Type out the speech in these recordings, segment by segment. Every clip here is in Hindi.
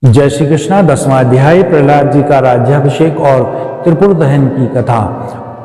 जय श्री कृष्णा। 10वां अध्याय प्रहलाद जी का राज्याभिषेक और त्रिपुर दहन की कथा।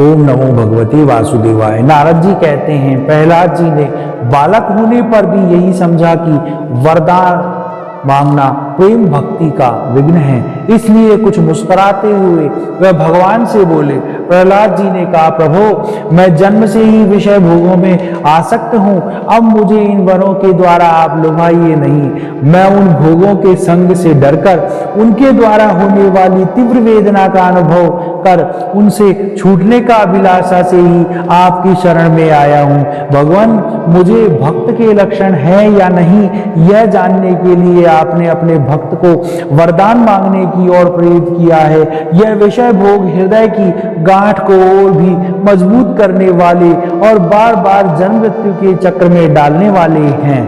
ओम नमो भगवते वासुदेवाय। नारद जी कहते हैं, प्रहलाद जी ने बालक होने पर भी यही समझा कि वरदान मांगना प्रेम भक्ति का विघ्न है, इसलिए कुछ मुस्कुराते हुए वह भगवान से बोले। प्रहलाद जी ने कहा, प्रभु मैं जन्म से ही विषय भोगों में आसक्त हूँ, अब मुझे इन वरों के द्वारा आप लुभाइए नहीं। मैं उन भोगों के संग से डरकर उनके द्वारा होने वाली तीव्र वेदना का अनुभव कर उनसे छूटने का अभिलाषा से ही आपकी शरण में आया हूँ। भगवान, मुझे भक्त के लक्षण है या नहीं यह जानने के लिए आपने अपने भक्त को वरदान मांगने की ओर प्रेरित किया है। यह विषय भोग हृदय की गांठ को और भी मजबूत करने वाले और बार बार जन्म मृत्यु के चक्र में डालने वाले हैं।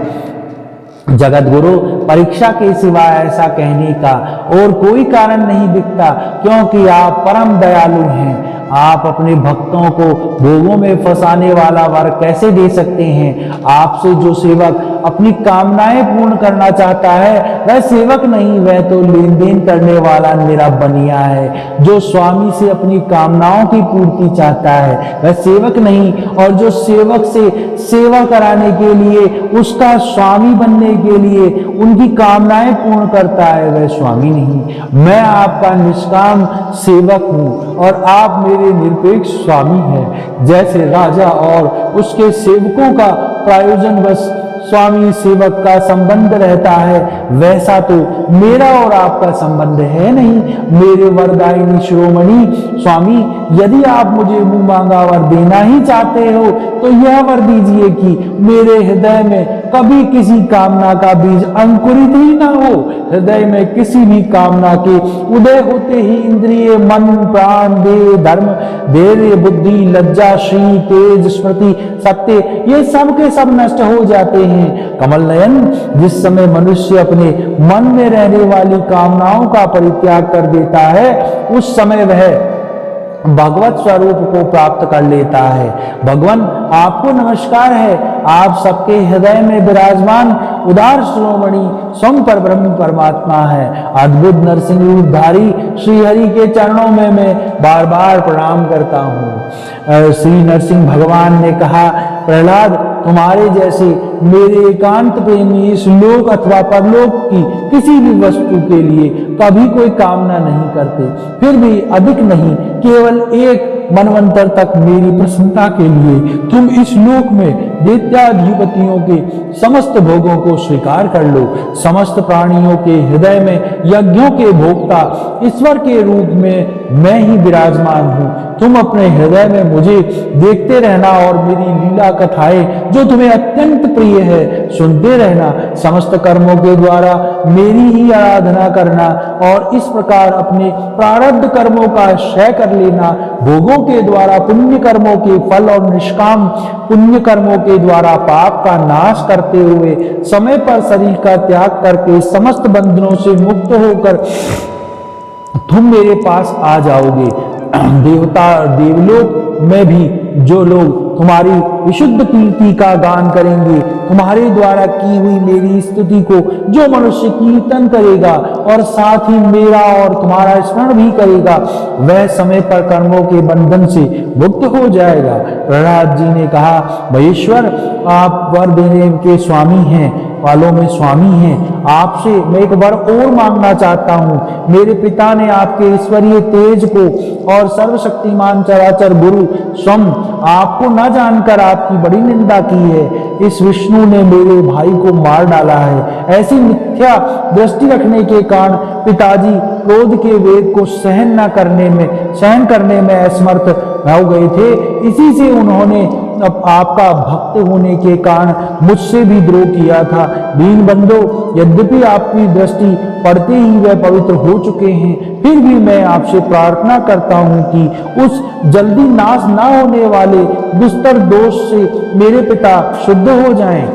जगत गुरु, परीक्षा के सिवा ऐसा कहने का और कोई कारण नहीं दिखता, क्योंकि आप परम दयालु हैं। आप अपने भक्तों को भोगों में फंसाने वाला वर कैसे दे सकते हैं? आपसे जो सेवक अपनी कामनाएं पूर्ण करना चाहता है वह सेवक नहीं, वह तो लेन देन करने वाला मेरा बनिया है। जो स्वामी से अपनी कामनाओं की पूर्ति चाहता है वह सेवक नहीं, और जो सेवक से सेवा कराने के लिए, उसका स्वामी बनने के लिए उनकी कामनाएं पूर्ण करता है वह स्वामी नहीं। मैं आपका निष्काम सेवक हूँ और आप मेरे निरपेक्ष स्वामी हैं। जैसे राजा और उसके सेवकों का प्रयोजन बस स्वामी सेवक का संबंध रहता है, वैसा तो मेरा और आपका संबंध है नहीं। मेरे वरदायिनी शिरोमणि स्वामी, यदि आप मुझे मुंह मांगा वर देना ही चाहते हो तो यह वर दीजिए कि मेरे हृदय में कभी किसी कामना का बीज अंकुरित ही ना हो। हृदय में किसी भी कामना के उदय होते ही इंद्रिय, मन, प्राण, देह, धर्म, धैर्य, बुद्धि, लज्जा, श्री, तेज, स्मृति, सत्य, ये सब के सब नष्ट हो जाते हैं। कमल नयन, जिस समय मनुष्य अपने मन में रहने वाली कामनाओं का परित्याग कर देता है, उस समय वह भगवत स्वरूप को प्राप्त कर लेता है। भगवान, आपको नमस्कार है। आप सबके हृदय में विराजमान उदार शिरोमणि स्वयं पर ब्रह्म परमात्मा है। अद्भुत नरसिंह रूपधारी श्री हरि के चरणों में मैं बार बार प्रणाम करता हूँ। श्री नरसिंह भगवान ने कहा, प्रहलाद, तुम्हारे जैसे मेरे एकांत प्रेमी इस लोक अथवा परलोक की किसी भी वस्तु के लिए कभी कोई कामना नहीं करते, फिर भी अधिक नहीं, केवल एक मनवंतर तक मेरी प्रसन्नता के लिए तुम इस लोक में दैत्याधिपतियों के समस्त भोगों को स्वीकार कर लो। समस्त प्राणियों के हृदय में यज्ञों के भोक्ता ईश्वर के रूप में मैं ही विराजमान हूँ। तुम अपने हृदय में मुझे देखते रहना और मेरी लीला कथाएं जो तुम्हें अत्यंत प्रिय है सुनते रहना। समस्त कर्मों के द्वारा मेरी ही आराधना करना और इस प्रकार अपने प्रारब्ध कर्मों का क्षय कर लेना। भोगों के द्वारा पुण्य कर्मों के फल और निष्काम पुण्य कर्मों के द्वारा पाप का नाश करते हुए समय पर शरीर का त्याग करके समस्त बंधनों से मुक्त होकर तुम मेरे पास आ जाओगे। देवता देवलोक में भी जो लोग तुम्हारी विशुद्ध कीर्ति का गान करेंगे, तुम्हारे द्वारा की हुई मेरी स्तुति को जो मनुष्य कीर्तन करेगा और साथ ही मेरा और तुम्हारा स्मरण भी करेगा, वह समय पर कर्मों के बंधन से मुक्त हो जाएगा। प्रहलाद जी ने कहा, महेश्वर, आप वर देने के स्वामी हैं, वालों में स्वामी हैं। आपसे मैं एक वर और मांगना चाहता हूँ। मेरे पिता ने आपके ईश्वरीय तेज को और सर्वशक्तिमान चराचर गुरु स्वयं आपको न जानकर आपकी बड़ी निंदा की है। इस विष्णु ने मेरे भाई को मार डाला है। ऐसी मिथ्या दृष्टि रखने के कारण पिताजी क्रोध के वेग को सहन करने में असमर्थ हो गए थे। इसी से उन्होंने अब आपका भक्त होने के कारण मुझसे भी द्रोह किया था। दीन बंधो, यद्यपि आपकी दृष्टि पड़ते ही वह पवित्र हो चुके हैं, फिर भी मैं आपसे प्रार्थना करता हूँ कि उस जल्दी नाश न होने वाले दुस्तर दोष से मेरे पिता शुद्ध हो जाएं।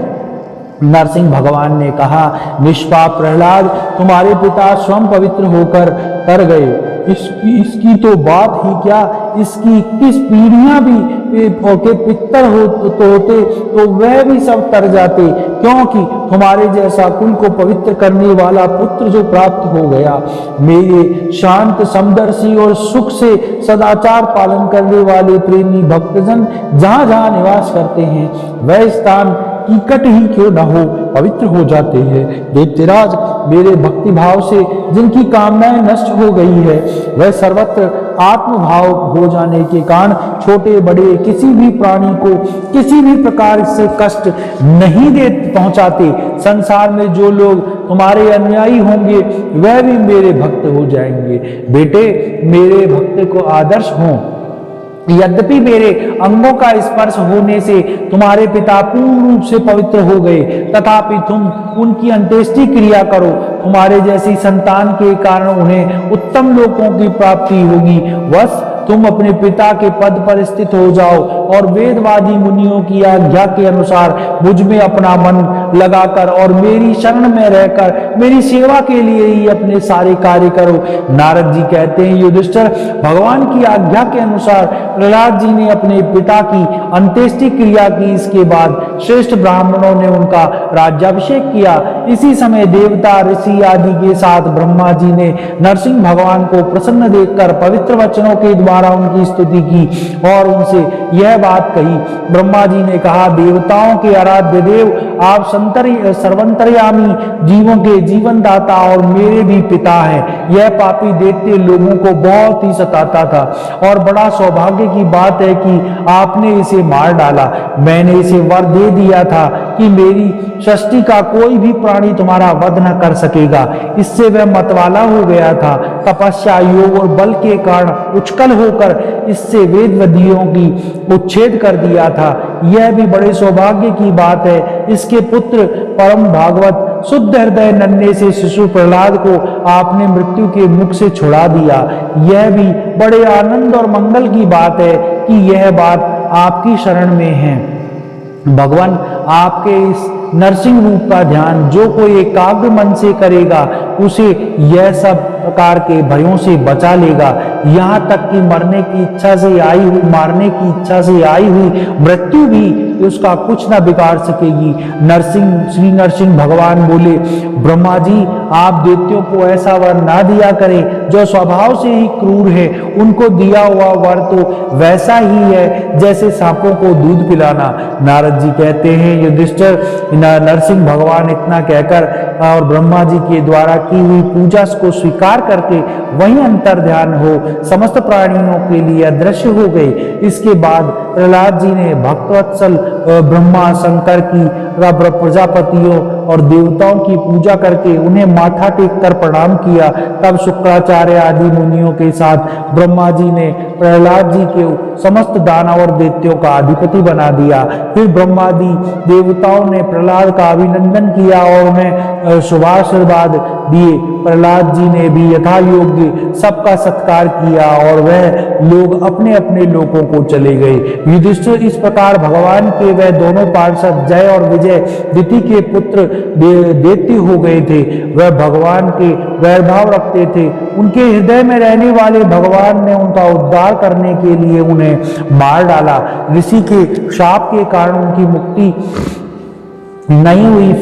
नरसिंह भगवान ने कहा, निष्पाप प्रहलाद, तुम्हारे पिता स्वयं पवित्र होकर तर गए। इसकी तो बात ही क्या, इसकी किस पीढ़ियां भी के पितर होते तो वह भी सब तर जाते, क्योंकि तुम्हारे जैसा कुल को पवित्र करने वाला पुत्र जो प्राप्त हो गया। मेरे शांत समदर्शी और सुख से सदाचार पालन करने वाले प्रेमी भक्तजन जहां जहां निवास करते हैं वह स्थान कीकट ही क्यों न हो पवित्र हो जाते हैं। दैत्यराज, मेरे भक्ति भाव से जिनकी कामनाएं नष्ट हो गई है वह सर्वत्र आत्मभाव हो जाने के कारण छोटे बड़े किसी भी प्राणी को किसी भी प्रकार से कष्ट नहीं दे पहुंचाते। संसार में जो लोग तुम्हारे अनुयायी होंगे वह भी मेरे भक्त हो जाएंगे। बेटे, मेरे भक्त को आदर्श हों। यद्यपि मेरे अंगों का स्पर्श होने से तुम्हारे पिता पूर्ण रूप से पवित्र हो गए, तथापि तुम उनकी अंत्येष्टि क्रिया करो। तुम्हारे जैसी संतान के कारण उन्हें उत्तम लोकों की प्राप्ति होगी। बस तुम अपने पिता के पद पर स्थित हो जाओ और वेदवादी मुनियों की आज्ञा के अनुसार मुझ में अपना मन लगाकर और मेरी शरण में रहकर मेरी सेवा के लिए ही अपने सारे कार्य करो। नारद जी कहते हैं, युधिष्ठिर, भगवान की आज्ञा के अनुसार प्रहलाद जी ने अपने पिता की अंत्येष्टि क्रिया की। इसके बाद श्रेष्ठ ब्राह्मणों ने उनका राज्याभिषेक किया। इसी समय देवता, ऋषि आदि के साथ ब्रह्मा जी ने नरसिंह भगवान को प्रसन्न देखकर पवित्र वचनों के द्वारा उनकी स्तुति की और उनसे यह बात कही। ब्रह्मा जी ने कहा, देवताओं के आराध्य देव, आप सर्वंतर्यामी, जीवों के जीवन दाता और मेरे भी पिता हैं। यह पापी दैत्य लोगों को बहुत ही सताता था और बड़ा सौभाग्य की बात है कि आपने इसे मार डाला। मैंने इसे वर दे दिया था कि मेरी सृष्टि का कोई भी प्राणी तुम्हारा वध न कर सकेगा। इससे वह मतवाला हो गया था। तपस्या, योग और बल के कारण उछकल होकर इससे वेद विधियों की उच्छेद कर दिया था। यह भी बड़े सौभाग्य की बात है। इसके पुत्र परम भागवत शुद्ध हृदय नन्हे से शिशु प्रहलाद को आपने मृत्यु के मुख से छुड़ा दिया। यह भी बड़े आनंद और मंगल की बात है कि यह बात आपकी शरण में है। भगवान, आपके इस नरसिंह रूप का ध्यान जो कोई एकाग्र मन से करेगा उसे यह सब प्रकार के भयों से बचा लेगा। यहाँ तक कि मारने की इच्छा से आई हुई मृत्यु भी उसका कुछ न बिगाड़ सकेगी। श्री नरसिंह भगवान बोले, ब्रह्मा जी, आप दैत्यों को ऐसा वर ना दिया करें जो स्वभाव से ही क्रूर है। उनको दिया हुआ वर तो वैसा ही है जैसे सांपों को दूध पिलाना। नारद जी कहते हैं, युधिष्ठिर, नरसिंह भगवान इतना कहकर और ब्रह्मा जी के द्वारा की हुई पूजा को स्वीकार करके वहीं अंतर ध्यान हो समस्त प्राणियों के लिए अदृश्य हो गए। इसके बाद प्रहलाद जी ने भक्तवत्सल ब्रह्मा, शंकर की, प्रजापतियों और देवताओं की पूजा करके उन्हें माथा टेक कर प्रणाम किया। तब शुक्राचार्य आदि मुनियों के साथ ब्रह्मा जी ने प्रहलाद जी के समस्त दानव और दैत्यों का अधिपति बना दिया। फिर ब्रह्मादि देवताओं ने प्रहलाद का अभिनंदन किया और उन्हें शुभाशीर्वाद दिए। प्रहलाद जी ने भी यथा योग्य सबका सत्कार किया और वह लोग अपने अपने लोकों को चले गए। युधिष्ठिर, इस प्रकार भगवान के वह दोनों पार्षद जय और विजय दिति के पुत्र दैत्य हो गए थे। वह भगवान के वैरभाव रखते थे। उनके हृदय में रहने वाले भगवान ने उनका उद्धार करने के लिए उन्हें मार डाला। ऋषि के शाप के कारण उनकी मुक्ति नहीं हुई।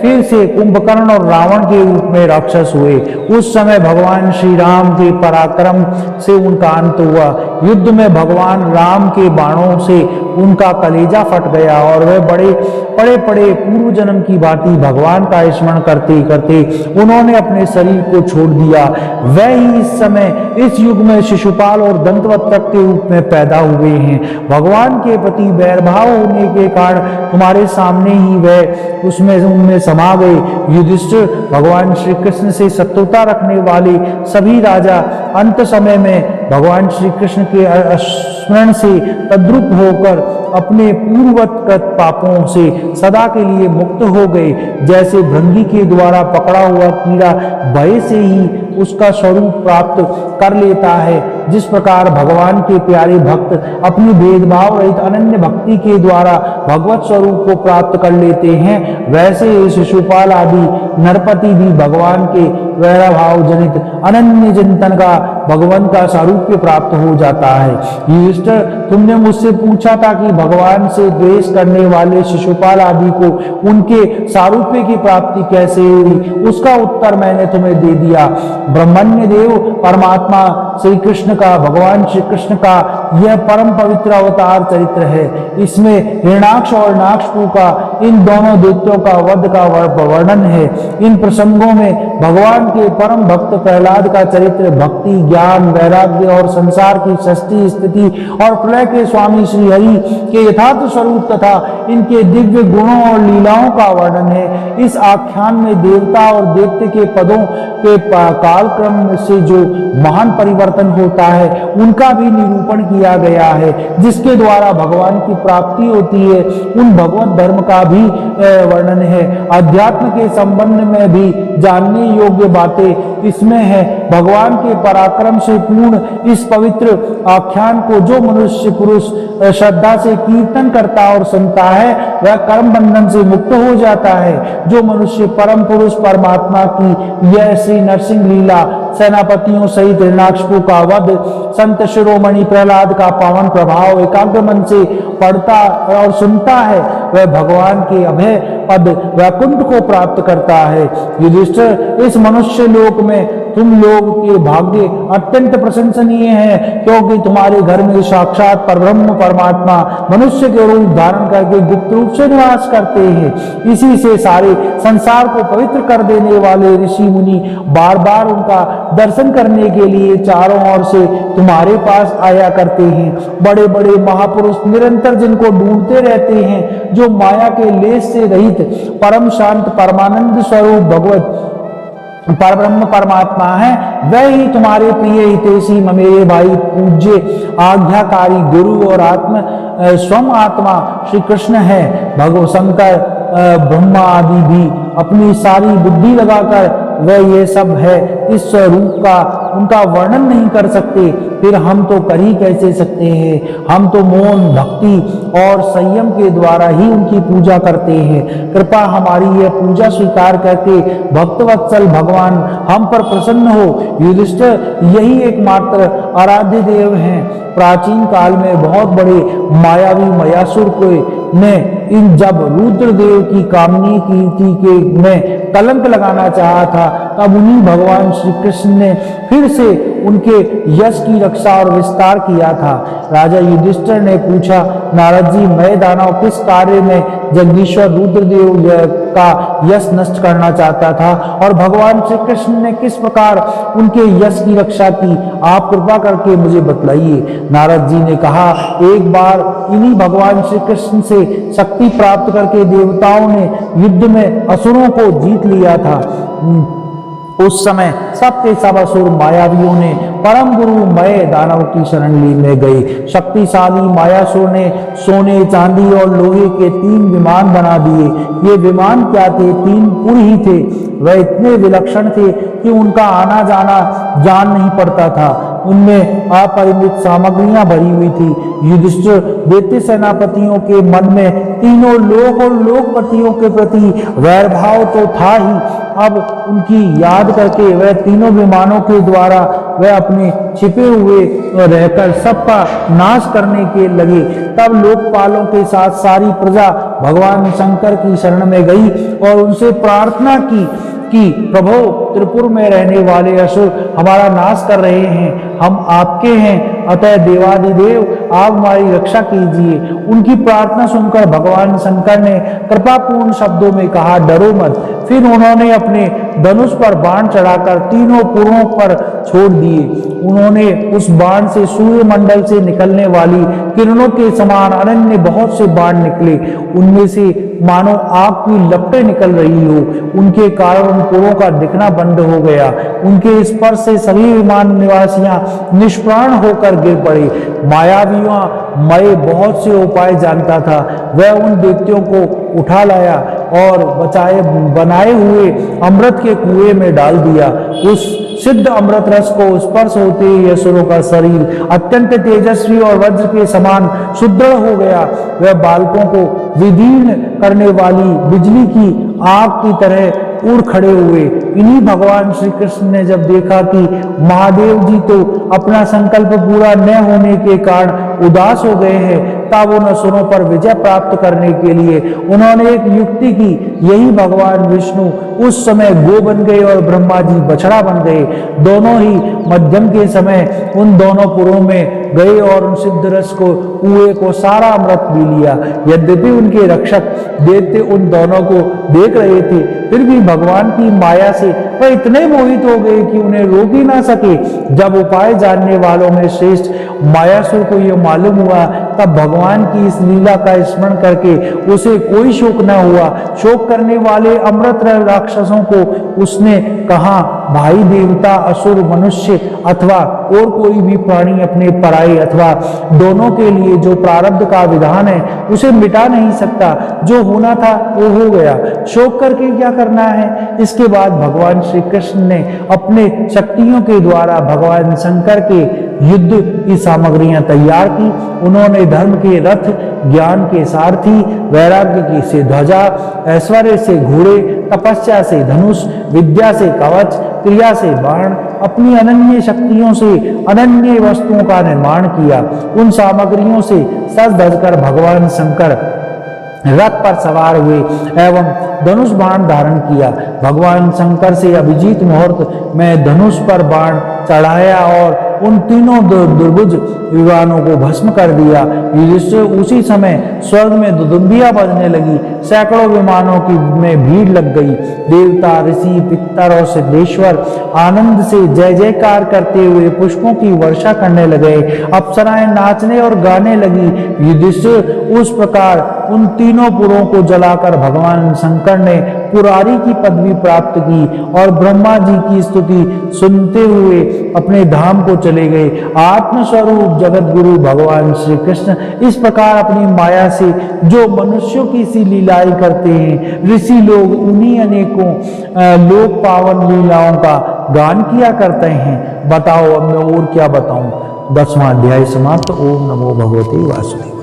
फिर से कुंभकर्ण और रावण के रूप में राक्षस हुए। उस समय भगवान श्री राम के पराक्रम से उनका अंत हुआ। युद्ध में भगवान राम के बाणों से उनका कलेजा फट गया और वे बड़े पूर्व जन्म की भांति भगवान का स्मरण करते करते उन्होंने अपने शरीर को छोड़ दिया। वह ही इस समय इस युग में शिशुपाल और दंतवक्त्रक के रूप में पैदा हुए हैं। भगवान के प्रति वैरभाव होने के कारण तुम्हारे सामने ही वह उनमें समा गए। युधिष्ठिर, भगवान श्री कृष्ण से शत्रुता रखने वाले सभी राजा अंत समय में भगवान श्री कृष्ण के स्मरण से तद्रुप होकर अपने पूर्ववत पापों से सदा के लिए मुक्त हो गए। जैसे भृंगी के द्वारा पकड़ा हुआ कीड़ा भय से ही उसका स्वरूप प्राप्त कर लेता है, जिस प्रकार भगवान के प्यारे भक्त अपनी भेदभाव रहित अनन्य भक्ति के द्वारा भगवत स्वरूप को प्राप्त कर लेते हैं, वैसे शिशुपाल आदि नरपति भी भगवान के वैरभाव जनित अनन्य चिंतन का भगवान का सारूप्य प्राप्त हो जाता है। युधिष्ठिर, तुमने मुझसे पूछा था कि भगवान से द्वेष करने वाले शिशुपाल आदि को उनके सारूप्य की प्राप्ति कैसे हुई, उसका उत्तर मैंने तुम्हें दे दिया। ब्रह्मण्य देव परमात्मा श्री कृष्ण का, भगवान श्री कृष्ण का यह परम पवित्र अवतार चरित्र है। इसमें हिरण्याक्ष और हिरण्याक्षपु का, इन दोनों दैत्यों का वध का वर्णन है। इन प्रसंगों में भगवान के परम भक्त प्रहलाद का चरित्र भक्ति, ज्ञान, वैराग्य और संसार की सृष्टि, स्थिति और प्रलय के स्वामी श्री हरि के यथार्थ स्वरूप तथा इनके दिव्य गुणों और लीलाओं का वर्णन है। इस आख्यान में देवता और दैत्य के पदों के कालक्रम से जो महान परिवर्तन होता है उनका भी निरूपण किया गया है, जिसके द्वारा भगवान की प्राप्ति होती है। उन भगवत धर्म का भी वर्णन है। अध्यात्म के संबंध में भी जानने योग्य बातें इसमें है। भगवान के पराक्रम से पूर्ण इस पवित्र आख्यान को जो मनुष्य पुरुष श्रद्धा से कीर्तन करता और सुनता है वह कर्म बंधन से मुक्त हो जाता है। जो मनुष्य परम पुरुष परमात्मा की यह श्री नरसिंह लीला, सेनापतियों सहित हिरण्याक्षपु का वध, संत शिरोमणि प्रहलाद का पावन प्रभाव एकाग्र मन से पढ़ता और सुनता है, वह भगवान के अभय पद वैकुंठ को प्राप्त करता है। युधिष्ठिर, इस मनुष्य लोक में तुम लोग के भाग्य अत्यंत प्रशंसनीय है, क्योंकि तुम्हारे घर में साक्षात परब्रह्म परमात्मा मनुष्य के रूप धारण करके गुप्त रूप से निवास करते हैं। इसी से सारे संसार को पवित्र कर देने वाले ऋषि मुनि बार बार उनका दर्शन करने के लिए चारों ओर से तुम्हारे पास आया करते हैं। बड़े बड़े महापुरुष निरंतर जिनको ढूंढते रहते हैं, जो माया के लेस से रहित परम शांत परमानंद स्वरूप भगवत परब्रह्म परमात्मा है, वह ही तुम्हारे प्रिय हितैषी ममेरे भाई पूज्य आज्ञाकारी गुरु और स्वयं आत्मा श्री कृष्ण है। भगवान शंकर, ब्रह्मा आदि भी अपनी सारी बुद्धि लगाकर वह ये सब है इस स्वरूप का उनका वर्णन नहीं कर सकते, फिर हम तो कर ही कैसे सकते हैं। हम तो मौन, भक्ति और संयम के द्वारा ही उनकी पूजा करते हैं। कृपा हमारी यह पूजा स्वीकार करके भक्तवत्सल भगवान हम पर प्रसन्न हो। युधिष्ठिर, यही एकमात्र आराध्य देव हैं। प्राचीन काल में बहुत बड़े मायावी मयासुर को ने इन जब रुद्रदेव की कामनी कीर्ति के में कलंक लगाना चाहा था, तब उन्हीं भगवान श्री कृष्ण ने फिर से उनके यश की रक्षा और विस्तार किया था। राजा युधिष्ठिर ने पूछा, नारद जी, मैं दानव किस कार्य में जगदीश्वर रुद्रदेव का यश नष्ट करना चाहता था और भगवान श्री कृष्ण ने किस प्रकार उनके यश की रक्षा की, आप कृपा करके मुझे बतलाइए। नारद जी ने कहा, एक बार इन्हीं भगवान श्री कृष्ण से शक्ति प्राप्त करके देवताओं ने युद्ध में असुरों को जीत लिया था। उस समय सबके सब असुर मायावियों ने परम गुरु मय दानव की शरण लेने गए। शक्तिशाली मायासुर ने सोने, चांदी और लोहे के 3 विमान बना दिए। ये विमान क्या थे? 3 पुर ही थे। वह इतने विलक्षण थे कि उनका आना जाना जान नहीं पड़ता था। उनमें अपरिमित सामग्रियां भरी हुई थी। युधिष्ठिर, दैत्य सेनापतियों के मन में तीनों लोक और लोकपतियों के प्रति वैरभाव तो था ही, अब उनकी याद करके वह तीनों विमानों के द्वारा वह अपने छिपे हुए रहकर सबका नाश करने के लगे। तब लोकपालों के साथ सारी प्रजा भगवान शंकर की शरण में गई और उनसे प्रार्थना की कि प्रभु, त्रिपुर में रहने वाले असुर हमारा नाश कर रहे हैं, हम आपके हैं, अतः देवादिदेव आप हमारी रक्षा कीजिए। उनकी प्रार्थना सुनकर भगवान शंकर ने कृपापूर्ण शब्दों में कहा, डरो मत। फिर उन्होंने अपने धनुष पर बाण चढ़ाकर तीनों पुरों पर छोड़ दिए। उन्होंने उस बाण से सूर्यमंडल से निकलने वाली किरणों के समान अनन्य बहुत से बाण निकले। उनमें से मानो आग की लपटें निकल रही हो। उनके कारण उन पुरों का दिखना बंद हो गया। उनके स्पर्श से सभी विमान निवासियां निष्प्राण होकर गिर पड़े। मायावियों मय बहुत से उपाय जानता था। वह उन दैत्यों को उठा लाया और बनाए हुए अमृत के कुएं में डाल दिया। उस सिद्ध अमृत रस को स्पर्श होते ही असुरों का शरीर अत्यंत तेजस्वी और वज्र के समान सुदृढ़ हो गया। वह बालकों को विदीर्ण करने वाली बिजली की आग की तरह उड़ खड़े हुए। इन्हीं भगवान श्री कृष्ण ने जब देखा कि महादेव जी तो अपना संकल्प पूरा न होने के कारण उदास हो गए हैं, तब उन असुरों पर विजय प्राप्त करने के लिए उन्होंने एक युक्ति की। यही भगवान विष्णु उस समय गो बन गए और ब्रह्मा जी बछड़ा बन गए। दोनों ही मध्यम के समय उन दोनों पुरों में गए और उन सिद्ध रस को कुएं को सारा अमृत पी लिया। यद्यपि उनके रक्षक देवते उन दोनों को देख रहे थे, फिर भी भगवान की माया से वह इतने मोहित हो गए कि उन्हें रोक ही ना सके। जब उपाय जानने वालों में श्रेष्ठ मायासुर को यह मालूम हुआ, तब भगवान की इस लीला का स्मरण करके उसे कोई शोक न हुआ। शोक करने वाले अमृत राक्षसों को उसने कहा, भाई देवता, असुर, मनुष्य अथवा और कोई भी प्राणी अपने पराये अथवा दोनों के लिए जो प्रारब्ध का विधान है उसे मिटा नहीं सकता। जो होना था वो हो गया, शोक करके क्या करना है। इसके बाद भगवान श्री कृष्ण ने अपने शक्तियों के द्वारा भगवान शंकर के युद्ध की सामग्रियां तैयार की। उन्होंने धर्म के रथ, ज्ञान के सारथी, वैराग्य की से ध्वजा, ऐश्वर्य से घोड़े, तपस्या से धनुष, विद्या से कवच, क्रिया से बाण, अपनी अनन्य शक्तियों से अनन्य वस्तुओं का निर्माण किया। उन सामग्रियों से सज धज कर भगवान शंकर रथ पर सवार हुए एवं धनुष बाण धारण किया। भगवान शंकर से अभिजीत मुहूर्त में धनुष पर बाण चढ़ाया और उन तीनों दुर्भुज विमानों को भस्म कर दिया। उसी समय स्वर्ग में दुदुम्बियां बजने लगी, सैकड़ों विमानों की में भीड़ लग गई। देवता, ऋषि, पितर और सिद्धेश्वर आनंद से जय जयकार करते हुए पुष्पों की वर्षा करने लगे। अप्सराएं नाचने और गाने लगी। युधिष्ठिर उस प्रकार उन तीनों पुरों को जलाकर भगवान शंकर ने पुरारी की पदवी प्राप्त की और ब्रह्मा जी की स्तुति सुनते हुए अपने धाम को चले गए। आत्मस्वरूप जगत गुरु भगवान श्री कृष्ण इस प्रकार अपनी माया से जो मनुष्यों की सी लीलाएं करते हैं, ऋषि लोग उन्हीं अनेकों लोक पावन लीलाओं का गान किया करते हैं। बताओ अब मैं और क्या बताऊं। 10वां अध्याय समाप्त। ओम नमो भगवते वासुदेवाय।